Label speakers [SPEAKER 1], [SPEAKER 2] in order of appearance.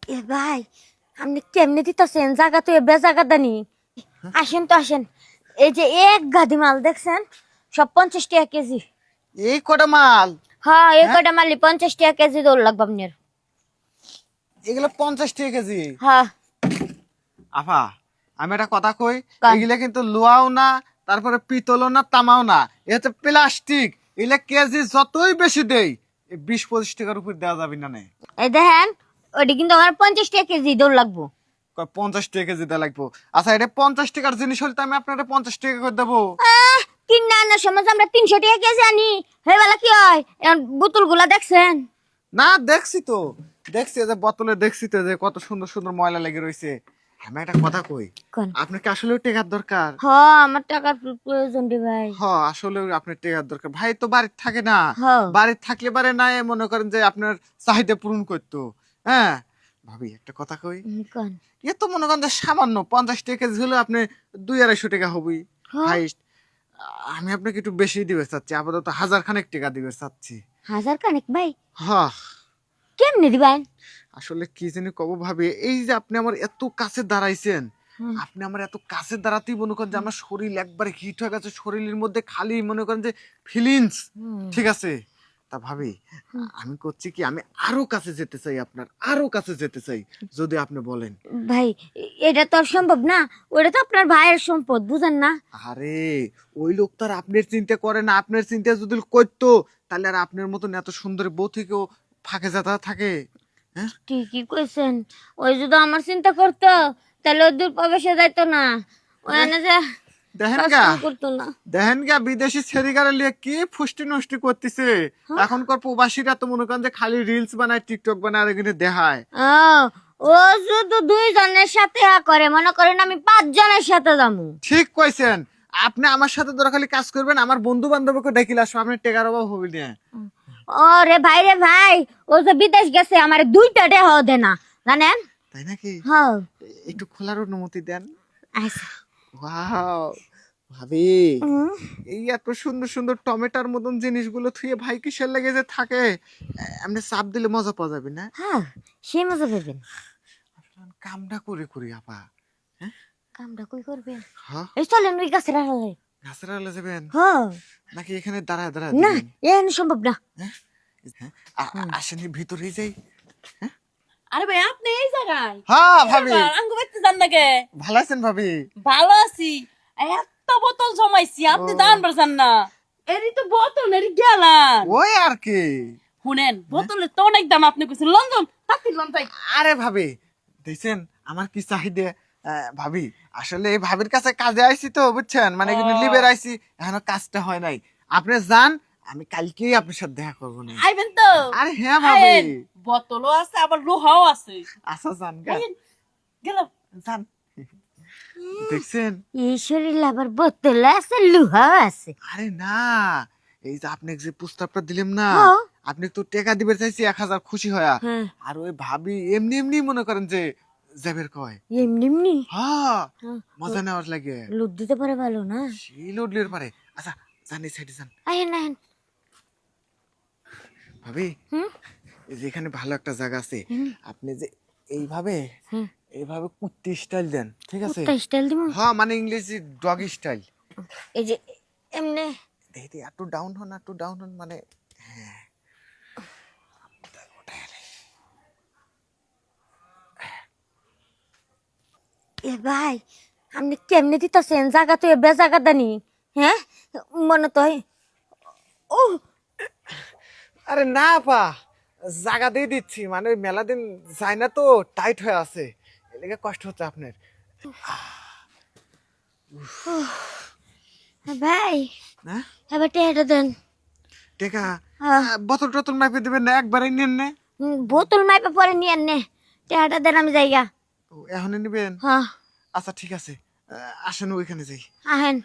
[SPEAKER 1] এ ভাই, আপনি কেমনে দিতেছেন? জায়গা তো এবার জায়গা দানি। আসেন তো আসেন। এই যে এক গাদি মাল দেখছেন, সব 50 টাকা কেজি।
[SPEAKER 2] এই কটা মাল?
[SPEAKER 1] হ্যাঁ, এই
[SPEAKER 2] হ্যাঁ,
[SPEAKER 1] কটা মালি 50 টাকা কেজি দৌড় লাগবে আপনার।
[SPEAKER 2] এগুলো 50 টাকা কেজি।
[SPEAKER 1] হ্যাঁ।
[SPEAKER 2] আফা, আমি একটা কথা কই,
[SPEAKER 1] কান।
[SPEAKER 2] এগুলা কিন্তু লোহাও না, তারপরে পিতলও না, তামাও না, এ হচ্ছে প্লাস্টিক। এগুলা কেজি যতই বেশি দেই, 20-25 টাকার উপর দেওয়া যাবে না।
[SPEAKER 1] এই দেখেন, ওইটা কিন্তু আমার 50 টাকা কেজি দৌড় লাগবো।
[SPEAKER 2] 50 টাকা কেজি দেওয়া লাগবো? আচ্ছা, এটা 50 টাকার জিনিস হলে তো আমি আপনারা 50 টাকা করে দেবো।
[SPEAKER 1] কিনা আনার সময় যে আমরা 300 টাকা কেজি আনি, হে বেলা কি হয়? বোতল গুলা দেখছেন?
[SPEAKER 2] না, দেখছি তো, দেখছি যে বোতলে, দেখছি তো যে কত সুন্দর সুন্দর ময়লা লেগে রয়েছে। আমি একটা কথা কই,
[SPEAKER 1] কোন?
[SPEAKER 2] আপনার কি আসলে টেকার দরকার?
[SPEAKER 1] হ, আমার টাকার প্রয়োজন রে ভাই।
[SPEAKER 2] হ, আসলে আপনার টেকার দরকার। ভাই তো বাড়িতে থাকে না,
[SPEAKER 1] হ।
[SPEAKER 2] বাড়িতে থাকলে পারে না মনে করেন যে আপনার চাহিদা পূরণ করতো। হ্যাঁ ভাবি, একটা কথা কই,
[SPEAKER 1] কোন?
[SPEAKER 2] এ তো মনে করেন যে সামান্য 50 টাকা কেজি হলে আপনি 200-250 টাকা হবেই
[SPEAKER 1] হ।
[SPEAKER 2] হাইস্ট। আমি আপনাকে একটু বেশি দিবে চাচ্ছি, আপাতত 1000 খানেক টাকা দিবে চাচ্ছি।
[SPEAKER 1] 1000 খানেক ভাই?
[SPEAKER 2] হ্যাঁ,
[SPEAKER 1] কেমনে দিবেন?
[SPEAKER 2] আসলে কি জানি কব ভাবি, এই যে আপনি আমার এত কাছে দাঁড়াইছেন,
[SPEAKER 1] হুম।
[SPEAKER 2] আপনি আমার এত কাছে দাঁড়াতেই মনে করেন যে আমার শরীর একবারে হিট হয়ে গেছে, শরীরের মধ্যে খালি মনে করেন যে ফিলিংস।
[SPEAKER 1] হুম।
[SPEAKER 2] ঠিক আছে, তা ভাবি, আমি করছি কি, আমি আরো কাছে যেতে চাই, আপনার আরো কাছে যেতে চাই, যদি আপনি বলেন।
[SPEAKER 1] ভাই, এটা তো আর সম্ভব না। ওটা তো আপনার ভাইয়ের সম্পদ, বুঝেন না?
[SPEAKER 2] আরে, ওই লোক তো আর আপনার চিন্তা করে না, আপনার চিন্তা যদি করতো তাহলে আর আপনার মতন এত সুন্দর বউ থেকেও ফাঁকে যাতা থাকে? হ্যাঁ,
[SPEAKER 1] ঠিকই কইছেন। ওই যদি আমার চিন্তা করতো, তাহলে ওই দূর প্রবেশে যাইতো না। ওই এনে যে
[SPEAKER 2] দেখেন
[SPEAKER 1] কাজ
[SPEAKER 2] গা,
[SPEAKER 1] কাম করতো না।
[SPEAKER 2] দেখেন গা, বিদেশি ছেড়িগারে লিয়ে কি ফুষ্টি নষ্টি করতেছে। এখনকার প্রবাসীরা তো মনে করেন যে খালি রিলস বানায়, টিকটক বানায়, আর এখানে দেখায়।
[SPEAKER 1] আহ, ও শুধু 2 জনের সাথে করে, মনে করেন আমি 5 জনের সাথে যাবো।
[SPEAKER 2] ঠিক কইছেন। আপনি আমার সাথে ধরো খালি কাজ করবেন, আমার বন্ধু বান্ধবকে ডেকিলে আসবো, আপনার টেকার অভাব হবে না।
[SPEAKER 1] ও রে ভাই, ও যে বিদেশ গেছে, আমার 2টা দেহ দে না, জানেন?
[SPEAKER 2] তাই নাকি?
[SPEAKER 1] হ্যাঁ।
[SPEAKER 2] একটু খোলার অনুমতি দেন।
[SPEAKER 1] আচ্ছা।
[SPEAKER 2] ওয়াও ভাবি,
[SPEAKER 1] উম,
[SPEAKER 2] এই এত সুন্দর সুন্দর টমেটোর মতন জিনিসগুলো থুয়ে ভাই কিসের লেগে যে থাকে? এমনি চাপ দিলে মজা পাওয়া যাবে না?
[SPEAKER 1] হ্যাঁ, সে মজা পাবেন।
[SPEAKER 2] কামটা করে করি আপা। হ্যাঁ,
[SPEAKER 1] কামটা কই করবেন?
[SPEAKER 2] হ্যাঁ,
[SPEAKER 1] এই চলেন ওই গাছের আড়ালে।
[SPEAKER 2] গাছের আলে যাবেন
[SPEAKER 1] হ্যাঁ।
[SPEAKER 2] নাকি এখানে দাঁড়ায় দাঁড়ায়
[SPEAKER 1] না,
[SPEAKER 2] দিবেন?
[SPEAKER 1] এন সম্ভব না।
[SPEAKER 2] হ্যাঁ, হ্যাঁ, আসেনি ভিতরেই যাই।
[SPEAKER 3] আরে ভাই, আপনি এই জায়গায়
[SPEAKER 2] হ্যাঁ ভাবি,
[SPEAKER 3] আঙ্গু বাইতে যান নাকি?
[SPEAKER 2] ভালো আছেন ভাবি?
[SPEAKER 3] ভালো আছি। এত বোতল জমাইছি, আপনি দান পারছেন না। এরই তো বোতল, এরই গেলান।
[SPEAKER 2] ওই আর কি।
[SPEAKER 3] শুনেন, বোতলের তো অনেক দাম। আপনি কইছেন লন্ডন, তাকি লন্ডন।
[SPEAKER 2] আরে ভাবি, দেখছেন আমার কি চাহিদা? ভাবি, আসলে এই ভাবির কাছে কাজে আইছি তো, বুঝছেন, মানে কিন্তু লিবের আইছি, এখনো কাজটা হয় নাই। আপনি যান, আমি কালকেই আপনার সাথে দেখা করবো না।
[SPEAKER 3] আইবেন তো?
[SPEAKER 2] আরে হ্যাঁ ভাবি।
[SPEAKER 3] আইয়েন। বোতলও আছে, আবার লোহাও আছে।
[SPEAKER 2] আচ্ছা যান গা,
[SPEAKER 3] আইয়েন, গেলাম।
[SPEAKER 2] যান। দেখছেন?
[SPEAKER 1] এই শরীরে আবার বোতল আছে, লুহা আছে।
[SPEAKER 2] আরে না, এই যে আপনি যে প্রস্তাবটা দিলেন না,
[SPEAKER 1] হ্যাঁ।
[SPEAKER 2] আপনি তো টাকা দিবে চাইছি 1000 খুশি হয়া।
[SPEAKER 1] হ্যাঁ।
[SPEAKER 2] আর ওই ভাবি এমনি এমনি মনে করেন যে যাবের কয়।
[SPEAKER 1] এমনি এমনি
[SPEAKER 2] হ্যাঁ,
[SPEAKER 1] হ্যাঁ,
[SPEAKER 2] মজা নেওয়ার লাগে।
[SPEAKER 1] লুট দিতে পারে ভালো না?
[SPEAKER 2] সেই লোডলের পারে। আচ্ছা, যান এই সাইডে যান।
[SPEAKER 1] আহেন আহেন।
[SPEAKER 2] ভাবি,
[SPEAKER 1] হুম।
[SPEAKER 2] এই যে এখানে ভালো একটা জায়গা আছে,
[SPEAKER 1] হুম।
[SPEAKER 2] আপনি যে এইভাবে,
[SPEAKER 1] হ্যাঁ।
[SPEAKER 2] এইভাবে কুত্তি স্টাইল দেন, ঠিক আছে?
[SPEAKER 1] কুত্তা স্টাইল দিব?
[SPEAKER 2] হ্যাঁ, মানে ইংলিশ ডগি স্টাইল।
[SPEAKER 1] এই যে এমনি।
[SPEAKER 2] দেখি একটু ডাউন হন, একটু ডাউন হন, মানে হ্যাঁ।
[SPEAKER 1] এ ভাই, আপনি কেমনে দিতেছেন? জায়গা তো এবার জায়গা দানি। হ্যাঁ, মনে তো হয়। ও,
[SPEAKER 2] আরে না পা, জায়গা দিয়ে দিচ্ছি, মানে ওই মেলা দিন যায় না তো, টাইট হয়ে আছে, এদিকে কষ্ট হচ্ছে আপনার।
[SPEAKER 1] ভাই,
[SPEAKER 2] হ্যাঁ,
[SPEAKER 1] এবার টেহাটা দেন।
[SPEAKER 2] টেকা,
[SPEAKER 1] হ্যাঁ।
[SPEAKER 2] বোতল টোতল মাইপে দেবেন না, একবারে নিন নে।
[SPEAKER 1] বোতল মাইপে পরে নিয়ে নে। টেহাটা দেন, আমি যাইগা।
[SPEAKER 2] ও, এখনই নিবেন?
[SPEAKER 1] হ্যাঁ।
[SPEAKER 2] আচ্ছা ঠিক আছে, আসেন ওইখানে যাই।
[SPEAKER 1] আহেন।